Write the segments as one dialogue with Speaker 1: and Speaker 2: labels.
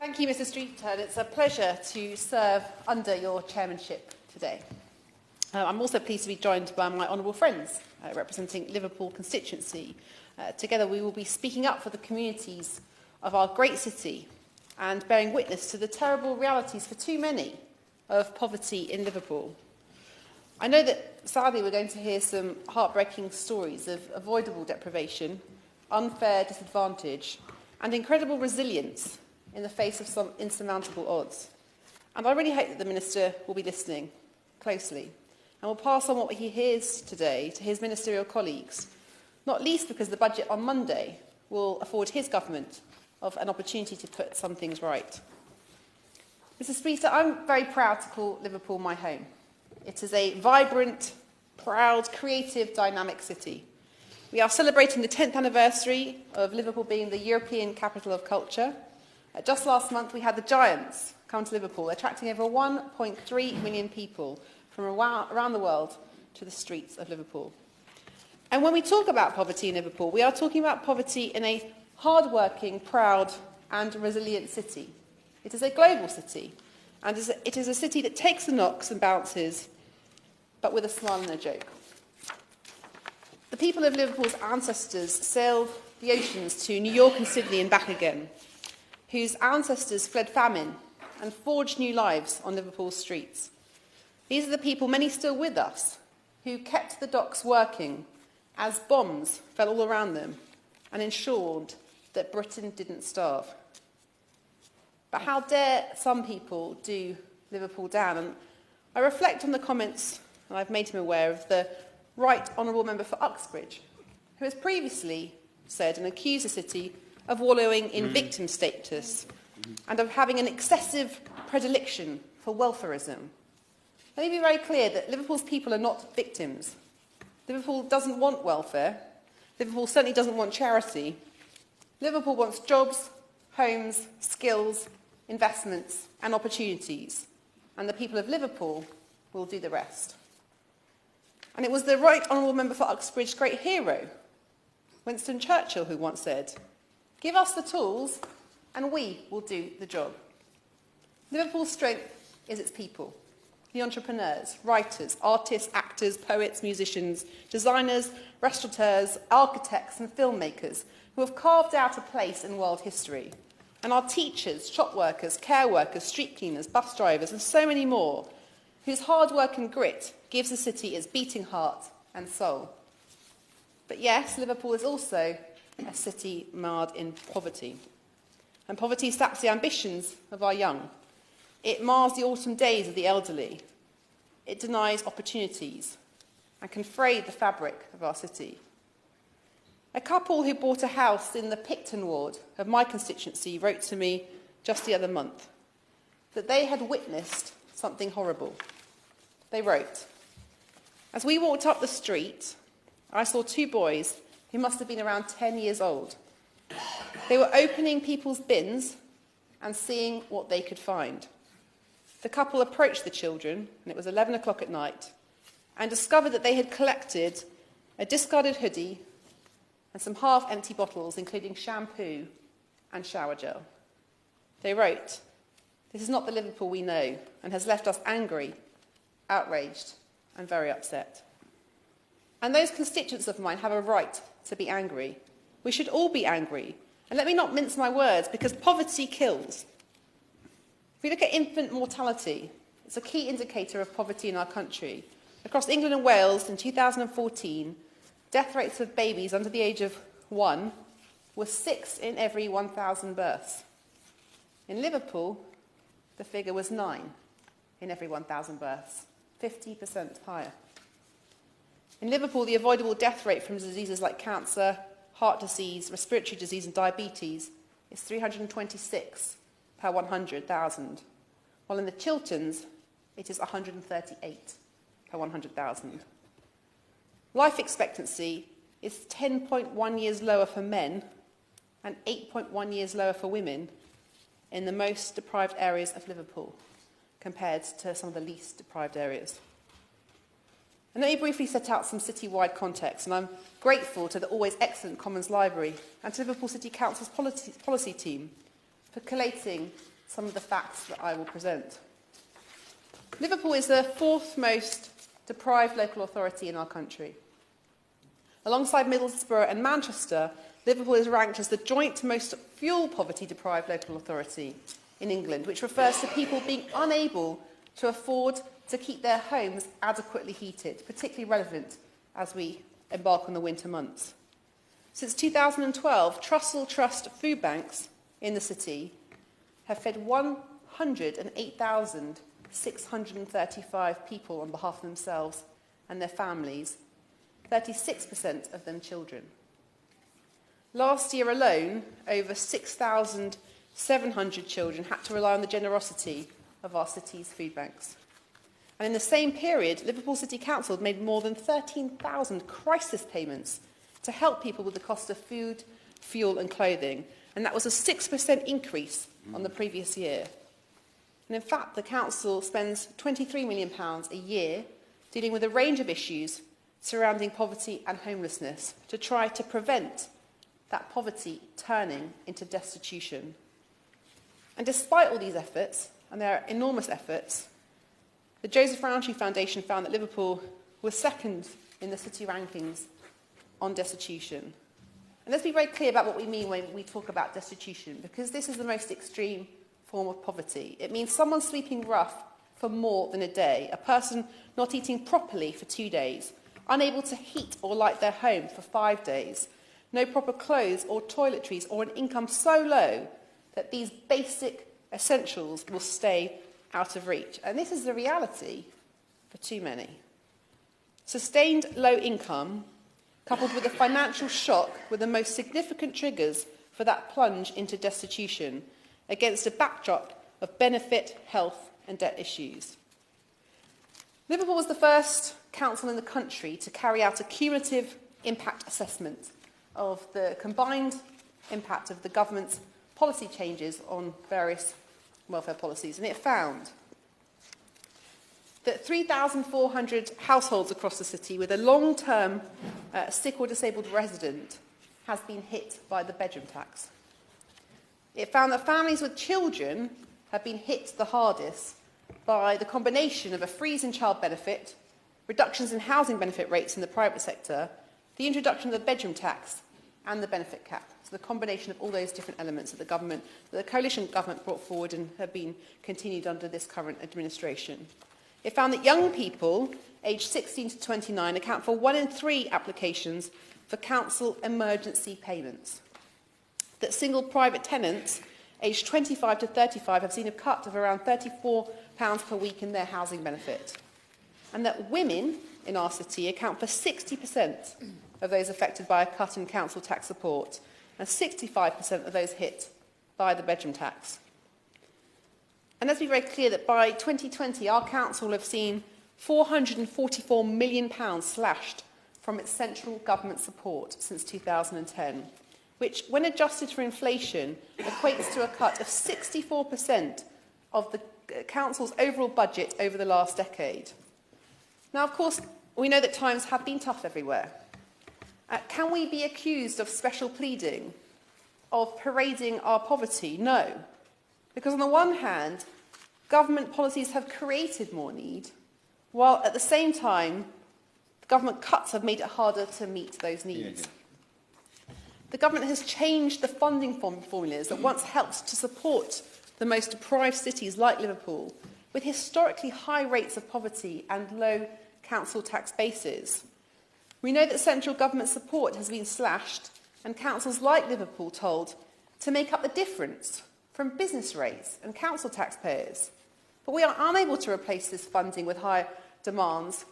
Speaker 1: Thank you, Mr. Streeter. It's a pleasure to serve under your chairmanship today. I'm also pleased to be joined by my honourable friends representing Liverpool constituency. Together we will be speaking up for the communities of our great city and bearing witness to the terrible realities for too many of poverty in Liverpool. I know that sadly we're going to hear some heartbreaking stories of avoidable deprivation, unfair disadvantage and incredible resilience in the face of some insurmountable odds. And I really hope that the Minister will be listening closely and will pass on what he hears today to his ministerial colleagues, not least because the budget on Monday will afford his government of an opportunity to put some things right. Mr. Speaker, I'm very proud to call Liverpool my home. It is a vibrant, proud, creative, dynamic city. We are celebrating the 10th anniversary of Liverpool being the European capital of culture. Just last month, we had the Giants come to Liverpool, attracting over 1.3 million people from around the world to the streets of Liverpool. And when we talk about poverty in Liverpool, we are talking about poverty in a hard-working, proud and resilient city. It is a global city, and it is a city that takes the knocks and bounces, but with a smile and a joke. The people of Liverpool's ancestors sailed the oceans to New York and Sydney and back again, whose ancestors fled famine and forged new lives on Liverpool's streets. These are the people, many still with us, who kept the docks working as bombs fell all around them and ensured that Britain didn't starve. But how dare some people do Liverpool down? And I reflect on the comments, and I've made him aware, of the Right Honourable Member for Uxbridge, who has previously said and accused the city of wallowing in victim status and of having an excessive predilection for welfarism. Let me be very clear that Liverpool's people are not victims. Liverpool doesn't want welfare. Liverpool certainly doesn't want charity. Liverpool wants jobs, homes, skills, investments and opportunities. And the people of Liverpool will do the rest. And it was the Right Honourable Member for Uxbridge's great hero, Winston Churchill, who once said, "Give us the tools and we will do the job." Liverpool's strength is its people, the entrepreneurs, writers, artists, actors, poets, musicians, designers, restaurateurs, architects and filmmakers who have carved out a place in world history. And our teachers, shop workers, care workers, street cleaners, bus drivers and so many more, whose hard work and grit gives the city its beating heart and soul. But yes, Liverpool is also a city marred in poverty. And poverty saps the ambitions of our young. It mars the autumn days of the elderly. It denies opportunities and can fray the fabric of our city. A couple who bought a house in the Picton ward of my constituency wrote to me just the other month that they had witnessed something horrible. They wrote, "As we walked up the street, I saw two boys who must have been around 10 years old. They were opening people's bins and seeing what they could find. The couple approached the children, and it was 11 o'clock at night, and discovered that they had collected a discarded hoodie and some half-empty bottles, including shampoo and shower gel. They wrote, "This is not the Liverpool we know and has left us angry, outraged and very upset." And those constituents of mine have a right to be angry. We should all be angry. And let me not mince my words, because poverty kills. If we look at infant mortality, it's a key indicator of poverty in our country. Across England and Wales in 2014, death rates of babies under the age of 1 were 6 in every 1,000 births. In Liverpool, the figure was 9 in every 1,000 births, 50% higher. In Liverpool, the avoidable death rate from diseases like cancer, heart disease, respiratory disease and diabetes is 326 per 100,000, while in the Chilterns, it is 138 per 100,000. Life expectancy is 10.1 years lower for men and 8.1 years lower for women in the most deprived areas of Liverpool compared to some of the least deprived areas. And let me briefly set out some city-wide context, and I'm grateful to the always excellent Commons Library and to Liverpool City Council's policy team for collating some of the facts that I will present. Liverpool is the fourth most deprived local authority in our country. Alongside Middlesbrough and Manchester, Liverpool is ranked as the joint most fuel poverty deprived local authority in England, which refers to people being unable to afford to keep their homes adequately heated, particularly relevant as we embark on the winter months. Since 2012, Trussell Trust food banks in the city have fed 108,635 people on behalf of themselves and their families, 36% of them children. Last year alone, over 6,700 children had to rely on the generosity of our city's food banks. And in the same period, Liverpool City Council made more than 13,000 crisis payments to help people with the cost of food, fuel and clothing. And that was a 6% increase on the previous year. And in fact, the council spends £23 million a year dealing with a range of issues surrounding poverty and homelessness to try to prevent that poverty turning into destitution. And despite all these efforts, and there are enormous efforts, the Joseph Rowntree Foundation found that Liverpool was second in the city rankings on destitution. And let's be very clear about what we mean when we talk about destitution, because this is the most extreme form of poverty. It means someone sleeping rough for more than a day, a person not eating properly for 2 days, unable to heat or light their home for 5 days, no proper clothes or toiletries, or an income so low that these basic essentials will stay out of reach. And this is the reality for too many. Sustained low income, coupled with a financial shock, were the most significant triggers for that plunge into destitution against a backdrop of benefit, health and debt issues. Liverpool was the first council in the country to carry out a cumulative impact assessment of the combined impact of the government's policy changes on various welfare policies, and it found that 3,400 households across the city with a long-term sick or disabled resident has been hit by the bedroom tax. It found that families with children have been hit the hardest by the combination of a freeze in child benefit, reductions in housing benefit rates in the private sector, the introduction of the bedroom tax and the benefit cap. So the combination of all those different elements that the coalition government brought forward and have been continued under this current administration. It found that young people aged 16 to 29 account for 1 in 3 applications for council emergency payments. That single private tenants aged 25 to 35 have seen a cut of around £34 per week in their housing benefit. And that women in our city account for 60% of those affected by a cut in council tax support, and 65% of those hit by the bedroom tax. And let's be very clear that by 2020, our council will have seen £444 million slashed from its central government support since 2010, which, when adjusted for inflation, equates to a cut of 64% of the council's overall budget over the last decade. Now, of course, we know that times have been tough everywhere. Can we be accused of special pleading, of parading our poverty? No. Because on the one hand, government policies have created more need, while at the same time, government cuts have made it harder to meet those needs. The government has changed the funding formulas that once helped to support the most deprived cities like Liverpool, with historically high rates of poverty and low council tax bases. We know that central government support has been slashed and councils like Liverpool told to make up the difference from business rates and council taxpayers. But we are unable to replace this funding with higher demands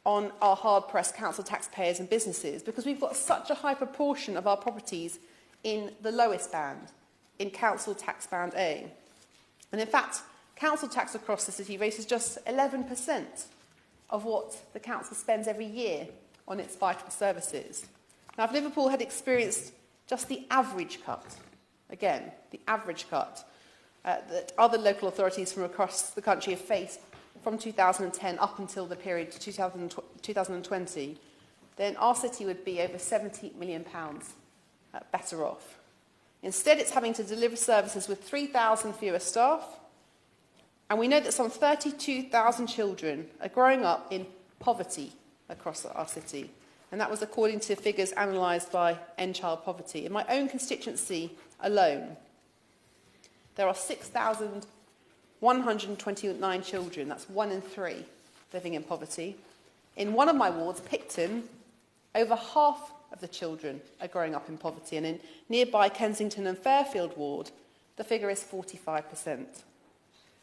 Speaker 1: on our hard-pressed council taxpayers and businesses because we've got such a high proportion of our properties in the lowest band, in council tax band A. And in fact, council tax across the city raises just 11% of what the council spends every year on its vital services. Now, if Liverpool had experienced just the average cut, again, the average cut that other local authorities from across the country have faced from 2010 up until the period to 2020, then our city would be over £70 million better off. Instead, it's having to deliver services with 3,000 fewer staff. And we know that some 32,000 children are growing up in poverty across our city. And that was according to figures analysed by End Child Poverty. In my own constituency alone, there are 6,129 children, that's 1 in 3, living in poverty. In one of my wards, Picton, over half of the children are growing up in poverty. And in nearby Kensington and Fairfield ward, the figure is 45%.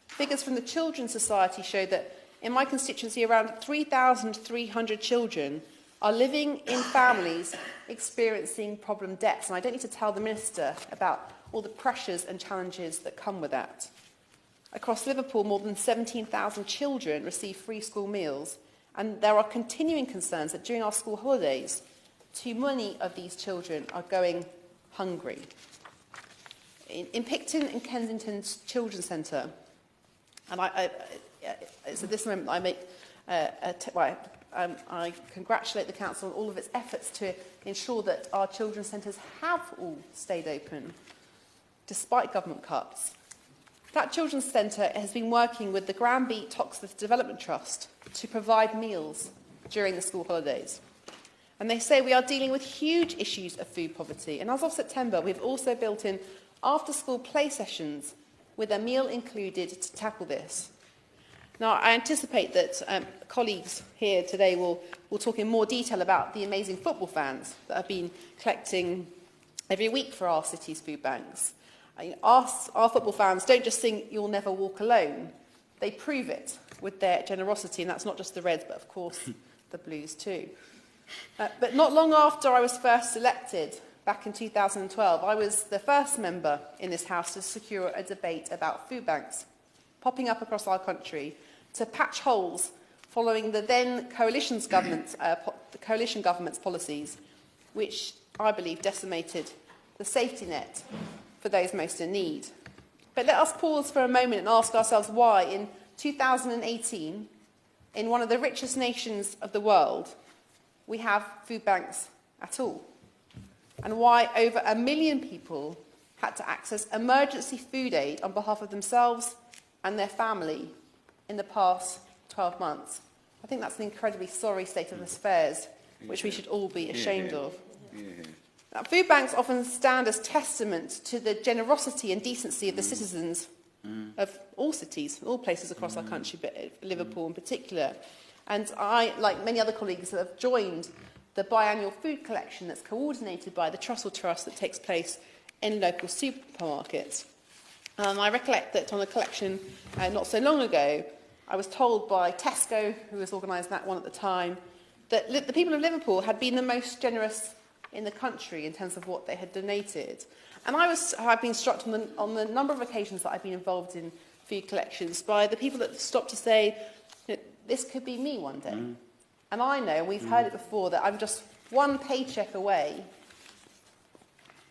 Speaker 1: Figures from the Children's Society show that in my constituency, around 3,300 children are living in families experiencing problem debts. And I don't need to tell the Minister about all the pressures and challenges that come with that. Across Liverpool, more than 17,000 children receive free school meals, and there are continuing concerns that during our school holidays, too many of these children are going hungry. In Picton and Kensington's Children's Centre, and it's at this moment that I make I congratulate the Council on all of its efforts to ensure that our children's centres have all stayed open, despite government cuts. That children's centre has been working with the Granby Toxteth Development Trust to provide meals during the school holidays. And they say we are dealing with huge issues of food poverty. And as of September, we've also built in after-school play sessions with a meal included to tackle this. Now, I anticipate that colleagues here today will talk in more detail about the amazing football fans that have been collecting every week for our city's food banks. Our football fans don't just sing "You'll Never Walk Alone," they prove it with their generosity, and that's not just the Reds, but of course the Blues too. But not long after I was first elected, back in 2012, I was the first member in this House to secure a debate about food banks popping up across our country to patch holes following the then coalition government's policies, which I believe decimated the safety net for those most in need. But let us pause for a moment and ask ourselves why, in 2018, in one of the richest nations of the world, we have food banks at all, and why over 1 million people had to access emergency food aid on behalf of themselves and their family in the past 12 months. I think that's an incredibly sorry state of affairs, which we should all be ashamed of. Now, food banks often stand as testament to the generosity and decency of the citizens of all cities, all places across our country, but Liverpool in particular. And I, like many other colleagues, have joined the biannual food collection that's coordinated by the Trussell Trust that takes place in local supermarkets. I recollect that on a collection not so long ago, I was told by Tesco, who was organising that one at the time, that the people of Liverpool had been the most generous in the country in terms of what they had donated. And I've been struck on the number of occasions that I've been involved in food collections by the people that stopped to say, this could be me one day. And I know, and we've heard it before, that I'm just one paycheck away,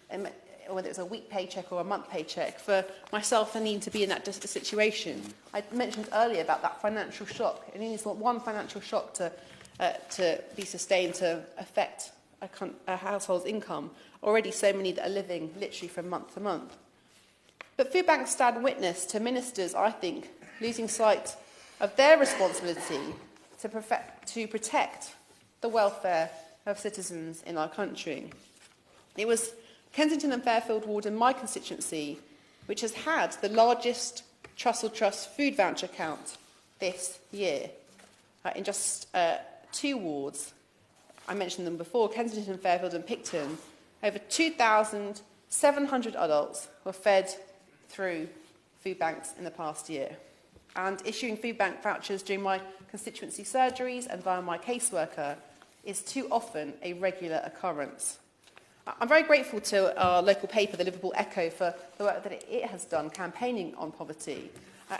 Speaker 1: and whether it's a week paycheck or a month paycheck, for myself and needing to be in that situation. I mentioned earlier about that financial shock. It needs one financial shock to be sustained to affect a household's income. Already so many that are living literally from month to month. But food banks stand witness to ministers, I think, losing sight of their responsibility to protect the welfare of citizens in our country. It was Kensington and Fairfield ward in my constituency which has had the largest Trussell Trust food voucher count this year. In just 2 wards, I mentioned them before, Kensington, Fairfield and Picton, over 2,700 adults were fed through food banks in the past year. And issuing food bank vouchers during my constituency surgeries and via my caseworker is too often a regular occurrence. I'm very grateful to our local paper, the Liverpool Echo, for the work that it has done campaigning on poverty.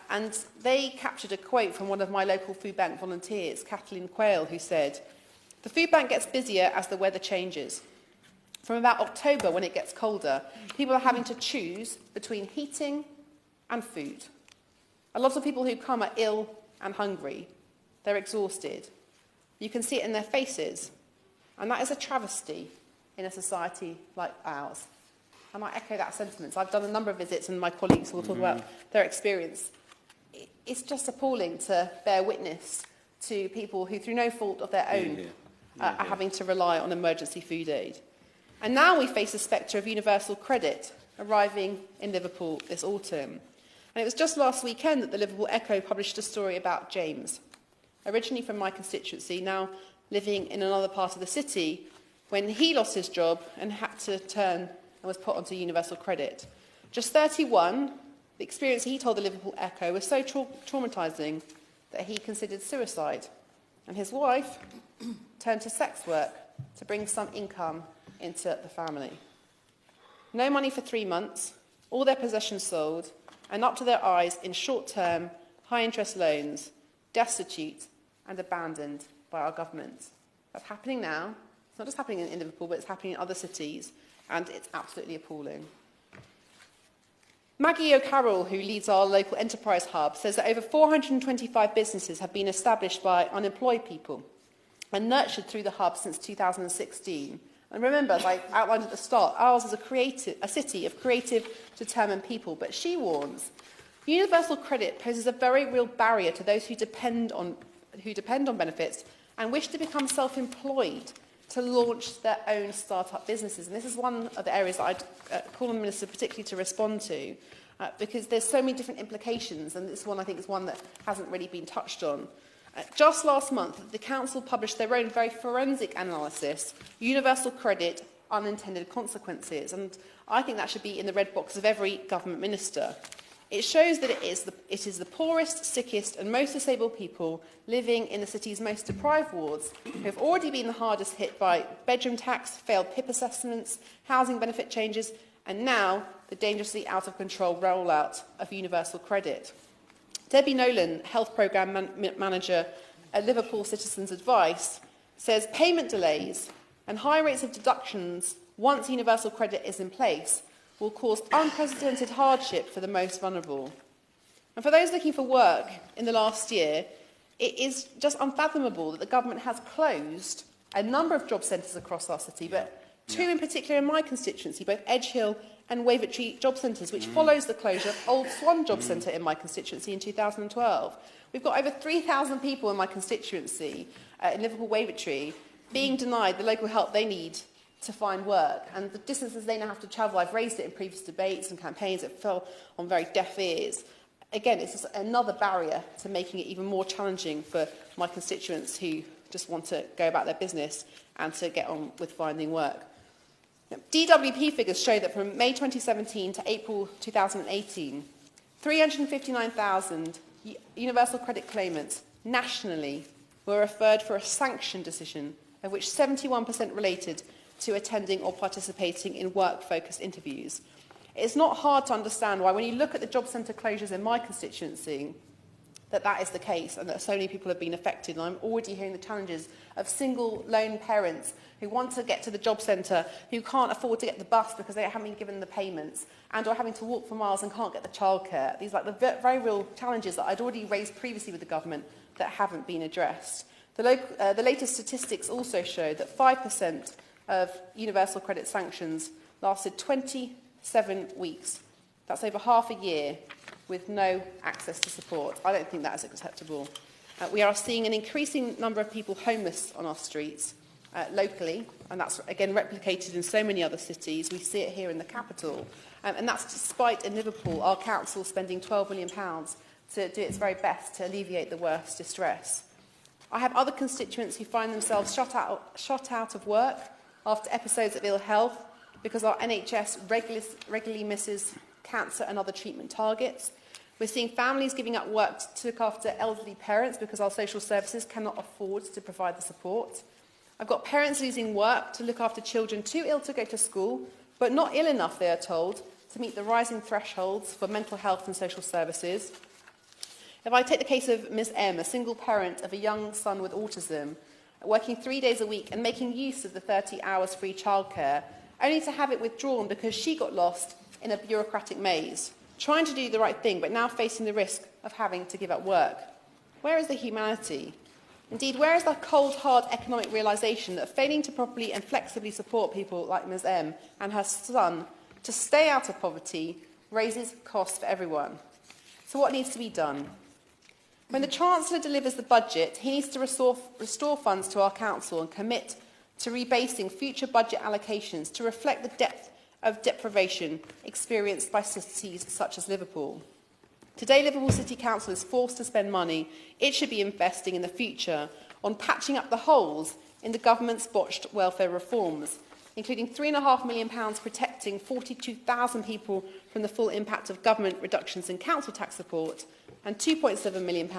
Speaker 1: And they captured a quote from one of my local food bank volunteers, Kathleen Quayle, who said, "The food bank gets busier as the weather changes. From about October, when it gets colder, people are having to choose between heating and food. A lot of people who come are ill and hungry. They're exhausted. You can see it in their faces. And that is a travesty in a society like ours." and I echo that sentiment. So I've done a number of visits, and my colleagues will talk about their experience. It's just appalling to bear witness to people who, through no fault of their own, are having to rely on emergency food aid. And now we face the spectre of universal credit arriving in Liverpool this autumn. And it was just last weekend that the Liverpool Echo published a story about James, originally from my constituency, now living in another part of the city, when he lost his job and had to turn and was put onto universal credit. Just 31, the experience he told the Liverpool Echo was so traumatising that he considered suicide. And his wife turned to sex work to bring some income into the family. No money for 3 months, all their possessions sold, and up to their eyes in short-term, high-interest loans, destitute and abandoned by our government. That's happening now. It's not just happening in Liverpool, but it's happening in other cities, and it's absolutely appalling. Maggie O'Carroll, who leads our local enterprise hub, says that over 425 businesses have been established by unemployed people and nurtured through the hub since 2016. And remember, as I outlined at the start, ours is a city of creative, determined people. But she warns, universal credit poses a very real barrier to those who depend on benefits and wish to become self-employed to launch their own start-up businesses. And this is one of the areas that I'd call on the Minister particularly to respond to, because there's so many different implications, and this one I think is one that hasn't really been touched on. Just last month, the Council published their own very forensic analysis, Universal Credit, Unintended Consequences, and I think that should be in the red box of every government minister. It shows that it is the poorest, sickest and most disabled people living in the city's most deprived wards who have already been the hardest hit by bedroom tax, failed PIP assessments, housing benefit changes, and now the dangerously out-of-control rollout of universal credit. Debbie Nolan, Health Programme Manager at Liverpool Citizens Advice, says payment delays and high rates of deductions once universal credit is in place will cause unprecedented hardship for the most vulnerable. And for those looking for work in the last year, it is just unfathomable that the government has closed a number of job centres across our city, but two in particular in my constituency, both Edgehill and Wavertree job centres, which follows the closure of Old Swan Job Centre in my constituency in 2012. We've got over 3,000 people in my constituency, in Liverpool Wavertree, being denied the local help they need to find work. And the distances they now have to travel, I've raised it in previous debates and campaigns, it fell on very deaf ears. Again, it's just another barrier to making it even more challenging for my constituents who just want to go about their business and to get on with finding work. DWP figures show that from May 2017 to April 2018, 359,000 universal credit claimants nationally were referred for a sanction decision, of which 71% related to attending or participating in work-focused interviews. It's not hard to understand why, when you look at the job centre closures in my constituency, that is the case and that so many people have been affected. And I'm already hearing the challenges of single lone parents who want to get to the job centre, who can't afford to get the bus because they haven't been given the payments, and are having to walk for miles and can't get the childcare. These are like the very real challenges that I'd already raised previously with the government that haven't been addressed. The latest statistics also show that 5% of universal credit sanctions lasted 27 weeks. That's over half a year with no access to support. I don't think that is acceptable. We are seeing an increasing number of people homeless on our streets locally, and that's again replicated in so many other cities. We see it here in the capital, and that's despite in Liverpool our council spending £12 million to do its very best to alleviate the worst distress. I have other constituents who find themselves shut out of work after episodes of ill health because our NHS regularly misses cancer and other treatment targets. We're seeing families giving up work to look after elderly parents because our social services cannot afford to provide the support. I've got parents losing work to look after children too ill to go to school, but not ill enough, they are told, to meet the rising thresholds for mental health and social services. If I take the case of Ms M, a single parent of a young son with autism, working 3 days a week and making use of the 30 hours free childcare, only to have it withdrawn because she got lost in a bureaucratic maze, trying to do the right thing, but now facing the risk of having to give up work. Where is the humanity? Indeed, where is the cold, hard economic realisation that failing to properly and flexibly support people like Ms M and her son to stay out of poverty raises costs for everyone. So what needs to be done? When the Chancellor delivers the budget, he needs to restore funds to our council and commit to rebasing future budget allocations to reflect the depth of deprivation experienced by cities such as Liverpool. Today, Liverpool City Council is forced to spend money it should be investing in the future on patching up the holes in the government's botched welfare reforms, including £3.5 million protecting 42,000 people from the full impact of government reductions in council tax support, and £2.7 million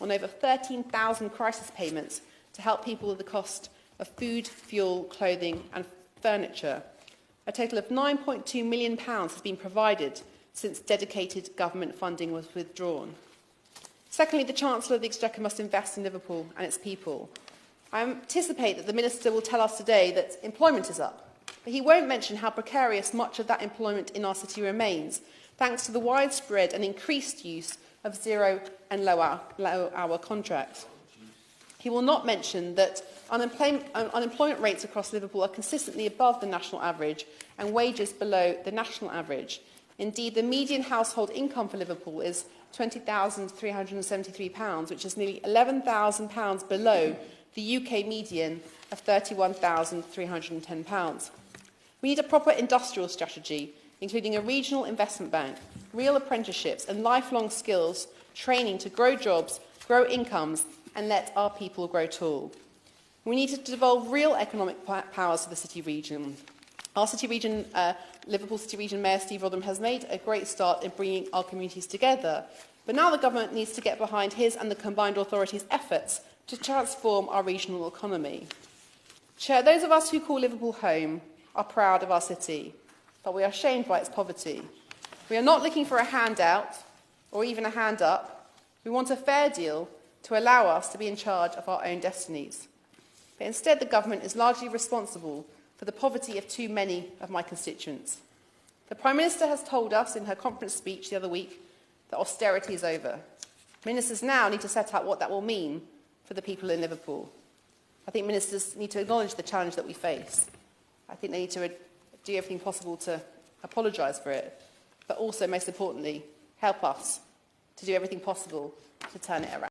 Speaker 1: on over 13,000 crisis payments to help people with the cost of food, fuel, clothing and furniture. A total of £9.2 million has been provided since dedicated government funding was withdrawn. Secondly, the Chancellor of the Exchequer must invest in Liverpool and its people. I anticipate that the Minister will tell us today that employment is up, but he won't mention how precarious much of that employment in our city remains, thanks to the widespread and increased use of zero and low-hour contracts. He will not mention that unemployment rates across Liverpool are consistently above the national average and wages below the national average. Indeed, the median household income for Liverpool is £20,373, which is nearly £11,000 below the UK median of £31,310. We need a proper industrial strategy, including a regional investment bank, real apprenticeships and lifelong skills training to grow jobs, grow incomes and let our people grow tall. We need to devolve real economic powers to the city region. Our city region, Liverpool City Region Mayor Steve Rodham has made a great start in bringing our communities together, but now the government needs to get behind his and the combined authorities' efforts to transform our regional economy. Chair, those of us who call Liverpool home are proud of our city, but we are shamed by its poverty. We are not looking for a handout or even a hand up. We want a fair deal to allow us to be in charge of our own destinies. But instead, the government is largely responsible for the poverty of too many of my constituents. The Prime Minister has told us in her conference speech the other week that austerity is over. Ministers now need to set out what that will mean for the people in Liverpool. I think ministers need to acknowledge the challenge that we face. I think they need to do everything possible to apologise for it, but also, most importantly, help us to do everything possible to turn it around.